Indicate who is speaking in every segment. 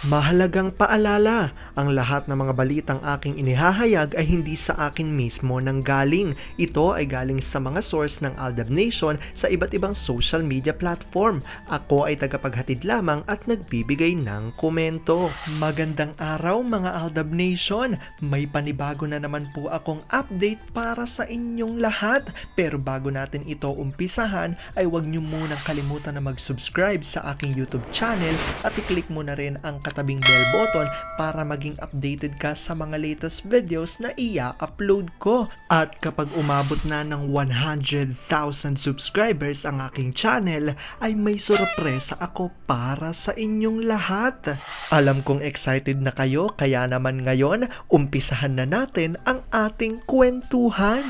Speaker 1: Mahalagang paalala, ang lahat ng mga balitang aking inihahayag ay hindi sa akin mismo nanggaling. Ito ay galing sa mga source ng Aldab Nation sa iba't ibang social media platform. Ako ay tagapaghatid lamang at nagbibigay ng komento. Magandang araw mga Aldab Nation! May panibago na naman po akong update para sa inyong lahat. Pero bago natin ito umpisahan ay huwag niyo munang kalimutan na mag-subscribe sa aking YouTube channel at i-click mo na rin ang katabing bell button para maging updated ka sa mga latest videos na i-upload ko. At kapag umabot na ng 100,000 subscribers ang aking channel, ay may sorpresa ako para sa inyong lahat. Alam kong excited na kayo, kaya naman ngayon, umpisahan na natin ang ating kwentuhan.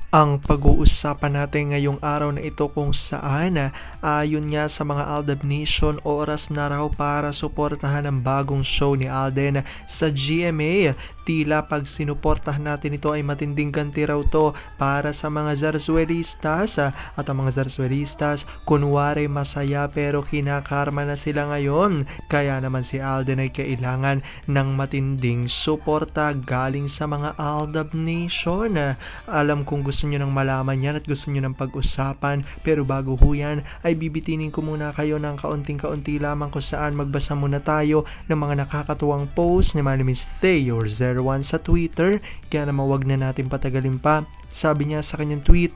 Speaker 1: Ang pag-uusapan natin ngayong araw na ito kung saan ayon nga sa mga Aldab Nation, oras na raw para suportahan ang bagong show ni Alden sa GMA. Tila pag sinuportahan natin ito ay matinding ganti raw to para sa mga Zarzuelistas at ang mga Zarzuelistas kunwari masaya pero kinakarma na sila ngayon. Kaya naman si Alden ay kailangan ng matinding suporta galing sa mga Aldab Nation. Alam kong gusto nyo nang malaman yan at gusto nyo nang pag-usapan, pero bago ho yan ay bibitinin ko muna kayo ng kaunting-kaunti lamang kung saan magbasa muna tayo ng mga nakakatuwang post ni Miss Theor01 sa Twitter. Kaya naman wag na natin patagalin pa. Sabi niya sa kanyang tweet,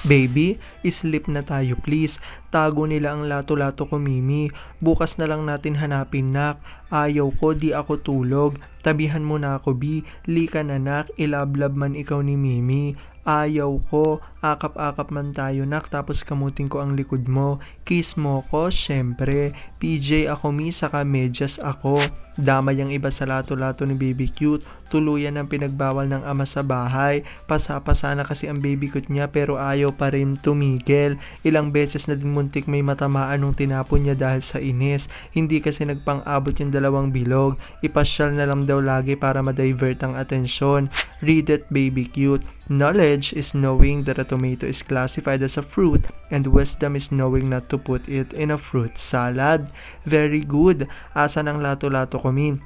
Speaker 1: "Baby, sleep na tayo please. Tago nila ang lato-lato ko Mimi. Bukas na lang natin hanapin nak. Ayaw ko di ako tulog. Tabihan mo na ako B. Lika na nak, ilablab man ikaw ni Mimi. Ayaw ko, akap-akap man tayo nak tapos kamutin ko ang likod mo. Kiss mo ko, syempre. PJ ako mi, saka medyas ako." Damay ang iba sa lato-lato ni Baby Cute. Tuluyan ang pinagbawal ng ama sa bahay. Pasa-pasa na kasi ang baby cute niya pero ayaw pa rin tumigil. Ilang beses na din muntik may matamaan nung tinapon niya dahil sa inis. Hindi kasi nagpang-abot yung dalawang bilog. Ipasyal na lang daw lagi para ma-divert ang atensyon. Read it, Baby Cute. Knowledge is knowing that a tomato is classified as a fruit, and wisdom is knowing not to put it in a fruit salad. Very good. Asan ang lato-lato ko min?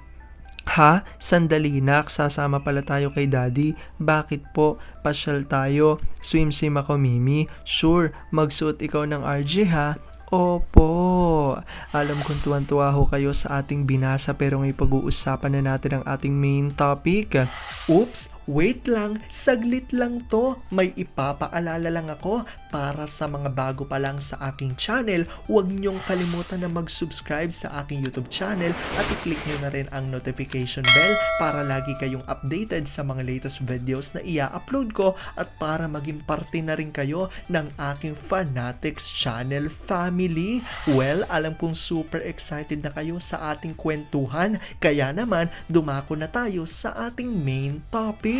Speaker 1: Ha? Sandali nak, sasama pala tayo kay daddy. Bakit po? Pasyal tayo. Swim-sim ako Mimi. Sure, magsuot ikaw ng RJ ha? Opo. Alam kong tuwan-tuwa ho kayo sa ating binasa pero ngayon pag-uusapan na natin ang ating main topic. Oops! Wait lang, saglit lang to. May ipapaalala lang ako para sa mga bago pa lang sa aking channel. Huwag niyong kalimutan na mag-subscribe sa aking YouTube channel at i-click niyo na rin ang notification bell para lagi kayong updated sa mga latest videos na i-upload ko at para maging parte na rin kayo ng aking Fanatics channel family. Well, alam kong super excited na kayo sa ating kwentuhan, kaya naman dumako na tayo sa ating main topic.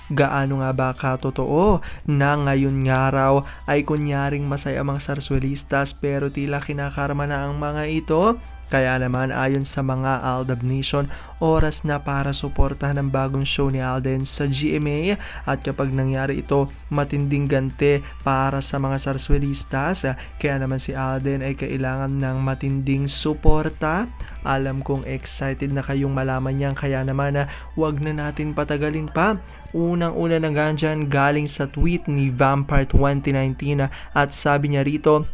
Speaker 1: Gaano nga ba katotoo na ngayon nga raw ay kunyaring masaya mga Zarzuelistas pero tila kinakarma na ang mga ito? Kaya naman ayon sa mga Aldab Nation, oras na para suportahan ang bagong show ni Alden sa GMA at kapag nangyari ito, matinding ganti para sa mga Zarzuelistas. Kaya naman si Alden ay kailangan ng matinding suporta. Alam kong excited na kayong malaman yan, kaya naman wag na natin patagalin pa. Unang-una na ganyan galing sa tweet ni Vampire 2019 at sabi niya rito,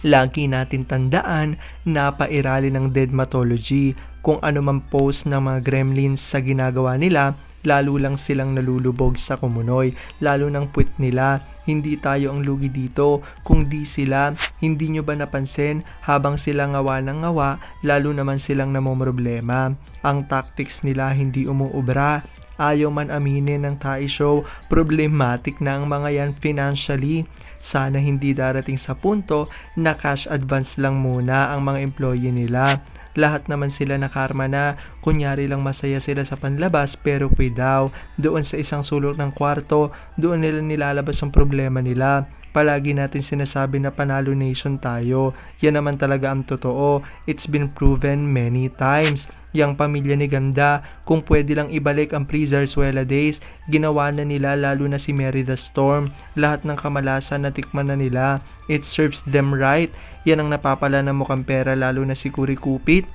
Speaker 1: "Lagi natin tandaan na pairali ng Deadmatology. Kung ano man post ng mga gremlins sa ginagawa nila, lalo lang silang nalulubog sa kumunoy. Lalo ng puwit nila. Hindi tayo ang lugi dito, kung di sila. Hindi nyo ba napansin habang sila ngawa ng ngawa, lalo naman silang namomroblema. Ang tactics nila hindi umuubra. Ayaw man aminin ng Thai show, problematic na ang mga yan financially. Sana hindi darating sa punto na cash advance lang muna ang mga employee nila. Lahat naman sila nakarma na, kunyari lang masaya sila sa panlabas pero daw, doon sa isang sulok ng kwarto, doon nila nilalabas ang problema nila. Palagi natin sinasabi na panalo nation tayo. Yan naman talaga ang totoo. It's been proven many times. Yang pamilya ni Ganda, kung pwede lang ibalik ang pre-Zarzuela days, ginawa na nila, lalo na si Mary the Storm. Lahat ng kamalasan na tikman na nila. It serves them right. Yan ang napapala ng mukhang pera, lalo na si Kuri Kupit.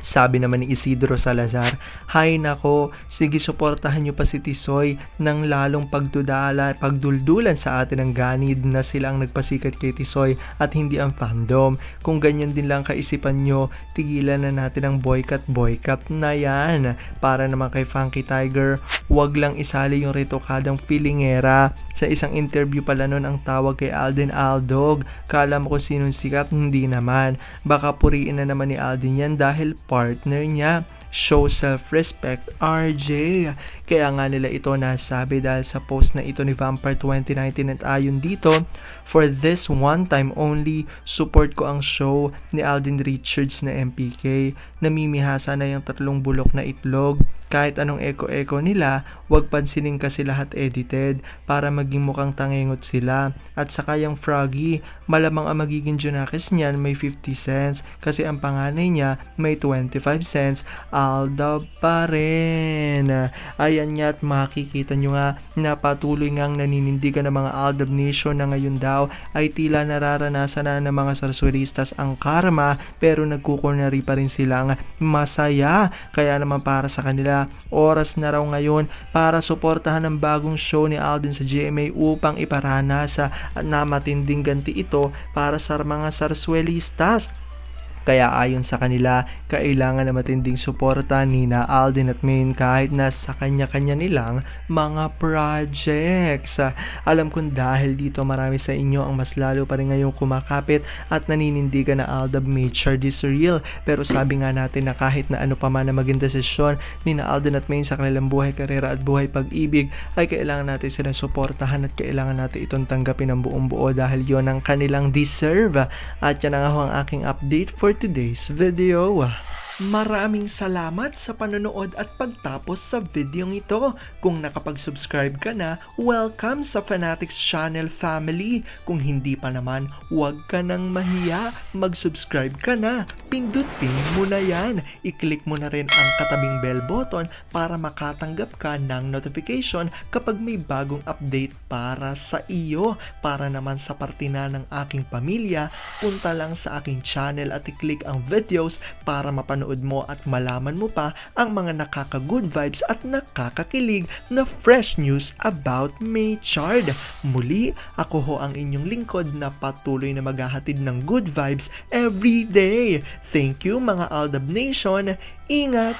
Speaker 1: Sabi naman ni Isidro Salazar, "Hay nako, sige suportahan niyo pa si Tisoy ng lalong pagduldulan sa atin ng ganid na sila ang nagpasikat kay Tisoy at hindi ang fandom. Kung ganyan din lang kaisipan niyo, tigilan na natin ang boycott na yan. Para naman kay Funky Tiger, wag lang isali yung retokadang filingera." Sa isang interview pala nun ang tawag kay Alden Aldog. Kala mo kung sinong sikat, hindi naman. Baka puriin na naman ni Alden yan dahil partner niya. Show self-respect, RJ. Kaya nga nila ito nasabi dahil sa post na ito ni Vampire 2019 at ayon dito, "For this one time only, support ko ang show ni Alden Richards na MPK. Namimihasa na yung 3 bulok na itlog. Kahit anong eko-eko nila, wag pansinin kasi lahat edited para maging mukhang tangengot sila. At saka yung Froggy, malamang ang magiging Junakis niyan may 50 cents kasi ang panganay niya may 25 cents. Alda pa rin." Ayan nga at makikita nyo nga na patuloy ngang naninindigan ng mga Aldab Nation na ngayon daw ay tila nararanasan na ng mga sarsuelistas ang karma pero nagkukunari pa rin silang masaya. Kaya naman para sa kanila, oras na raw ngayon para suportahan ang bagong show ni Alden sa GMA upang iparanas na matinding ganti ito para sa mga sarsuelistas. Kaya ayon sa kanila, kailangan na matinding suporta ni na Alden at Maine kahit na sa kanya-kanya nilang mga projects. Alam kong dahil dito marami sa inyo ang mas lalo pa rin ngayong kumakapit at naninindigan na Aldab Mature is real. Pero sabi nga natin na kahit na ano pa man na maging desisyon ni na Alden at Maine sa kanilang buhay, karera at buhay pag-ibig, ay kailangan natin silang suportahan at kailangan natin itong tanggapin ng buong buo dahil yon ang kanilang deserve. At yan ang ang aking update for today's video. Maraming salamat sa panonood at pagtapos sa videong ito. Kung nakapag-subscribe ka na, welcome sa Fanatics Channel family. Kung hindi pa naman, huwag ka nang mahiya. Mag-subscribe ka na. Pindutin mo na yan. I-click mo na rin ang katabing bell button para makatanggap ka ng notification kapag may bagong update para sa iyo. Para naman sa parte na ng aking pamilya, punta lang sa aking channel at i-click ang videos para mapanood mo at malaman mo pa ang mga nakaka-good vibes at nakakakilig na fresh news about Maychard. Muli, ako ho ang inyong lingkod na patuloy na maghahatid ng good vibes every day. Thank you mga Aldab Nation. Ingat!